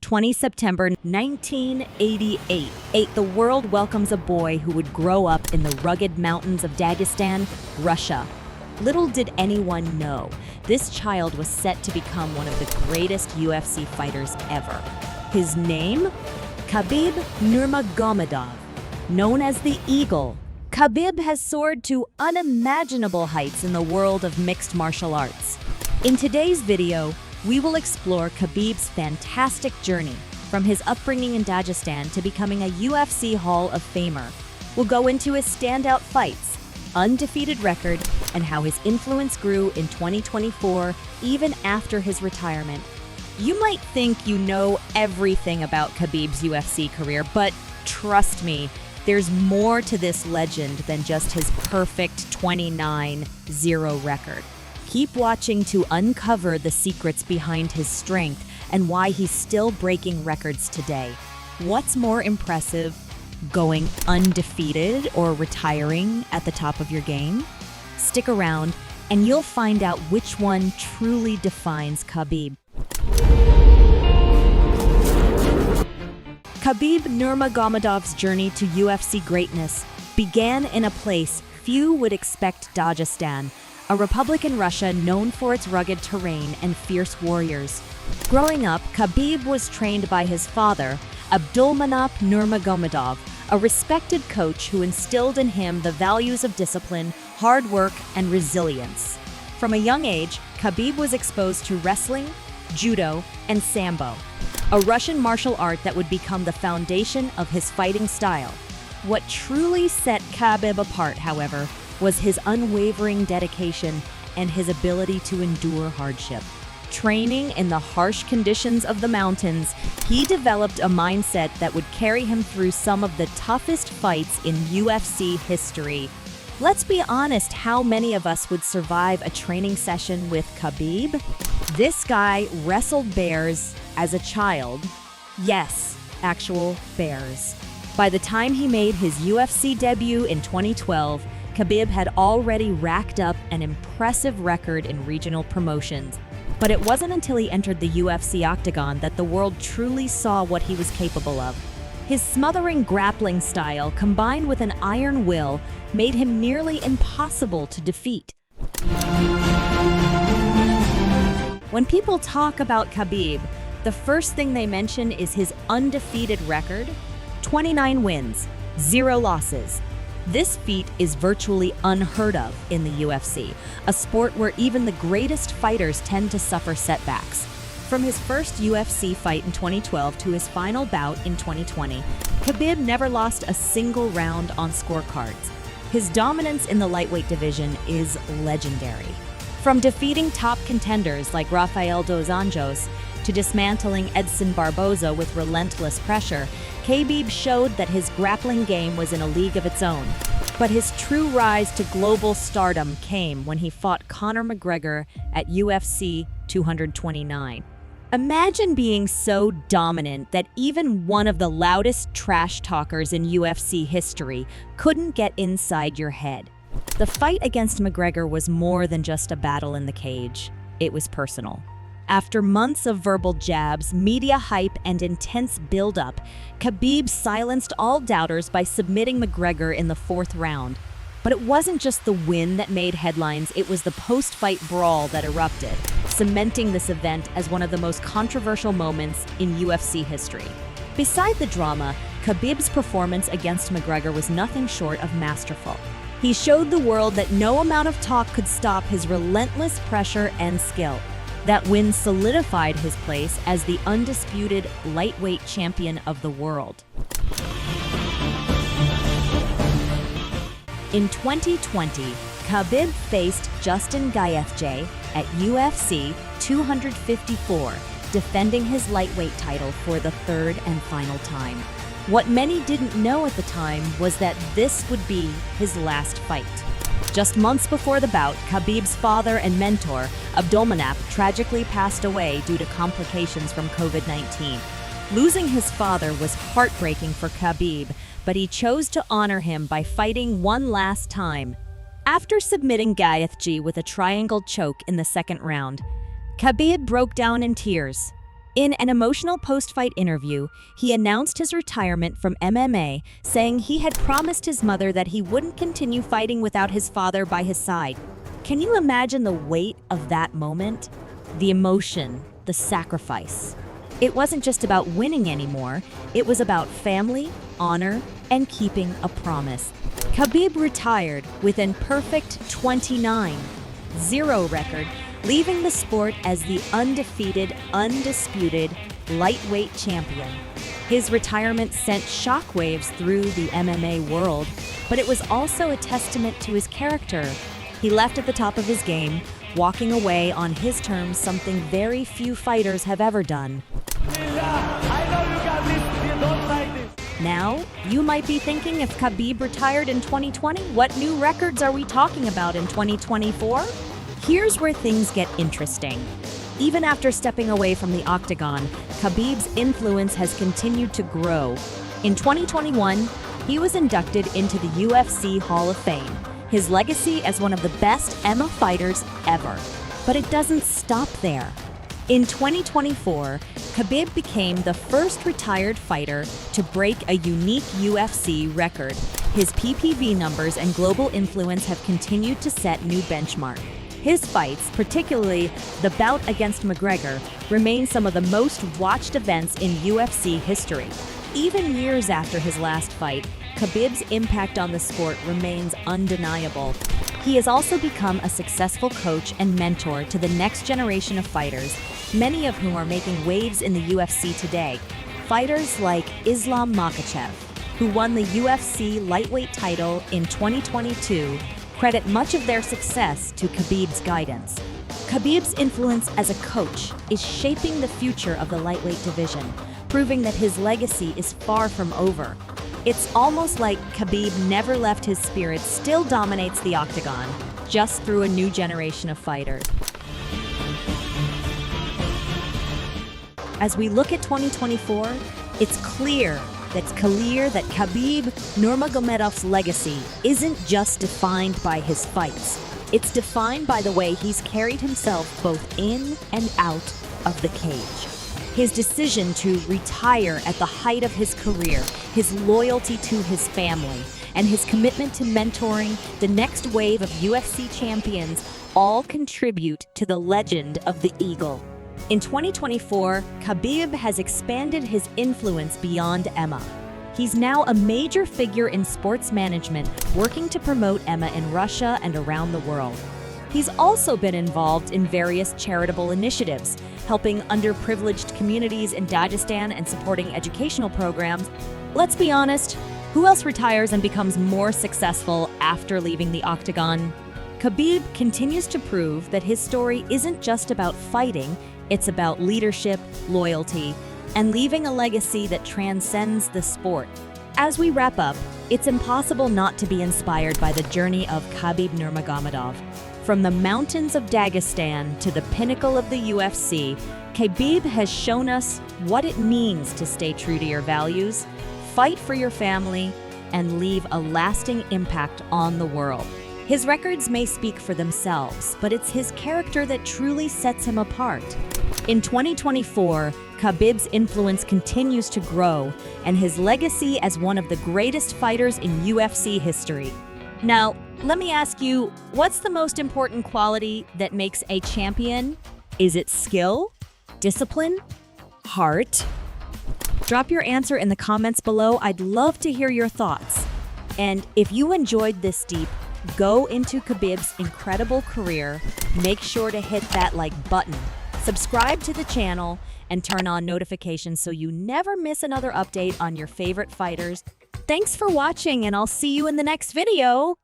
20 September 1988, the world welcomes a boy who would grow up in the rugged mountains of Dagestan, Russia. Little did anyone know, this child was set to become one of the greatest UFC fighters ever. His name? Khabib Nurmagomedov. Known as the Eagle, Khabib has soared to unimaginable heights in the world of mixed martial arts. In today's video, we will explore Khabib's fantastic journey from his upbringing in Dagestan to becoming a UFC Hall of Famer. We'll go into his standout fights, undefeated record, and how his influence grew in 2024, even after his retirement. You might think you know everything about Khabib's UFC career, but trust me, there's more to this legend than just his perfect 29-0 record. Keep watching to uncover the secrets behind his strength and why he's still breaking records today. What's more impressive, going undefeated or retiring at the top of your game? Stick around and you'll find out which one truly defines Khabib. Khabib Nurmagomedov's journey to UFC greatness began in a place few would expect: Dagestan, a republic in Russia known for its rugged terrain and fierce warriors. Growing up, Khabib was trained by his father, Abdulmanap Nurmagomedov, a respected coach who instilled in him the values of discipline, hard work, and resilience. From a young age, Khabib was exposed to wrestling, judo, and sambo, a Russian martial art that would become the foundation of his fighting style. What truly set Khabib apart, however, was his unwavering dedication and his ability to endure hardship. Training in the harsh conditions of the mountains, he developed a mindset that would carry him through some of the toughest fights in UFC history. Let's be honest, how many of us would survive a training session with Khabib? This guy wrestled bears as a child. Yes, actual bears. By the time he made his UFC debut in 2012, Khabib had already racked up an impressive record in regional promotions. But it wasn't until he entered the UFC octagon that the world truly saw what he was capable of. His smothering grappling style, combined with an iron will, made him nearly impossible to defeat. When people talk about Khabib, the first thing they mention is his undefeated record: 29 wins, 0 losses. This feat is virtually unheard of in the UFC, a sport where even the greatest fighters tend to suffer setbacks. From his first UFC fight in 2012 to his final bout in 2020, Khabib never lost a single round on scorecards. His dominance in the lightweight division is legendary. From defeating top contenders like Rafael dos Anjos to dismantling Edson Barboza with relentless pressure, Khabib showed that his grappling game was in a league of its own. But his true rise to global stardom came when he fought Conor McGregor at UFC 229. Imagine being so dominant that even one of the loudest trash talkers in UFC history couldn't get inside your head. The fight against McGregor was more than just a battle in the cage. It was personal. After months of verbal jabs, media hype, and intense build-up, Khabib silenced all doubters by submitting McGregor in the 4th round. But it wasn't just the win that made headlines, it was the post-fight brawl that erupted, cementing this event as one of the most controversial moments in UFC history. Beside the drama, Khabib's performance against McGregor was nothing short of masterful. He showed the world that no amount of talk could stop his relentless pressure and skill. That win solidified his place as the undisputed lightweight champion of the world. In 2020, Khabib faced Justin Gaethje at UFC 254, defending his lightweight title for the 3rd and final time. What many didn't know at the time was that this would be his last fight. Just months before the bout, Khabib's father and mentor, Abdulmanap, tragically passed away due to complications from COVID-19. Losing his father was heartbreaking for Khabib, but he chose to honor him by fighting one last time. After submitting Gaethje with a triangle choke in the 2nd round, Khabib broke down in tears. In an emotional post-fight interview, he announced his retirement from MMA, saying he had promised his mother that he wouldn't continue fighting without his father by his side. Can you imagine the weight of that moment? The emotion, the sacrifice. It wasn't just about winning anymore, it was about family, honor, and keeping a promise. Khabib retired with an perfect 29-0 record, leaving the sport as the undefeated, undisputed lightweight champion. His retirement sent shockwaves through the MMA world, but it was also a testament to his character. He left at the top of his game, walking away on his terms, something very few fighters have ever done. Now, you might be thinking, if Khabib retired in 2020, what new records are we talking about in 2024? Here's where things get interesting. Even after stepping away from the octagon, Khabib's influence has continued to grow. In 2021, he was inducted into the UFC Hall of Fame, his legacy as one of the best MMA fighters ever. But it doesn't stop there. In 2024, Khabib became the first retired fighter to break a unique UFC record. His PPV numbers and global influence have continued to set new benchmarks. His fights, particularly the bout against McGregor, remain some of the most watched events in UFC history. Even years after his last fight, Khabib's impact on the sport remains undeniable. He has also become a successful coach and mentor to the next generation of fighters, many of whom are making waves in the UFC today. Fighters like Islam Makhachev, who won the UFC lightweight title in 2022, credit much of their success to Khabib's guidance. Khabib's influence as a coach is shaping the future of the lightweight division, proving that his legacy is far from over. It's almost like Khabib never left his spirit, still dominates the octagon, just through a new generation of fighters. As we look at 2024, it's clear that Khabib Nurmagomedov's legacy isn't just defined by his fights. It's defined by the way he's carried himself both in and out of the cage. His decision to retire at the height of his career, his loyalty to his family, and his commitment to mentoring the next wave of UFC champions all contribute to the legend of the Eagle. In 2024, Khabib has expanded his influence beyond MMA. He's now a major figure in sports management, working to promote MMA in Russia and around the world. He's also been involved in various charitable initiatives, helping underprivileged communities in Dagestan and supporting educational programs. Let's be honest, who else retires and becomes more successful after leaving the octagon? Khabib continues to prove that his story isn't just about fighting, it's about leadership, loyalty, and leaving a legacy that transcends the sport. As we wrap up, it's impossible not to be inspired by the journey of Khabib Nurmagomedov. From the mountains of Dagestan to the pinnacle of the UFC, Khabib has shown us what it means to stay true to your values, fight for your family, and leave a lasting impact on the world. His records may speak for themselves, but it's his character that truly sets him apart. In 2024, Khabib's influence continues to grow, and his legacy as one of the greatest fighters in UFC history. Now, let me ask you, what's the most important quality that makes a champion? Is it skill, discipline, heart? Drop your answer in the comments below. I'd love to hear your thoughts. And if you enjoyed this deep, go into Khabib's incredible career, make sure to hit that like button, subscribe to the channel, and turn on notifications so you never miss another update on your favorite fighters. Thanks for watching, and I'll see you in the next video.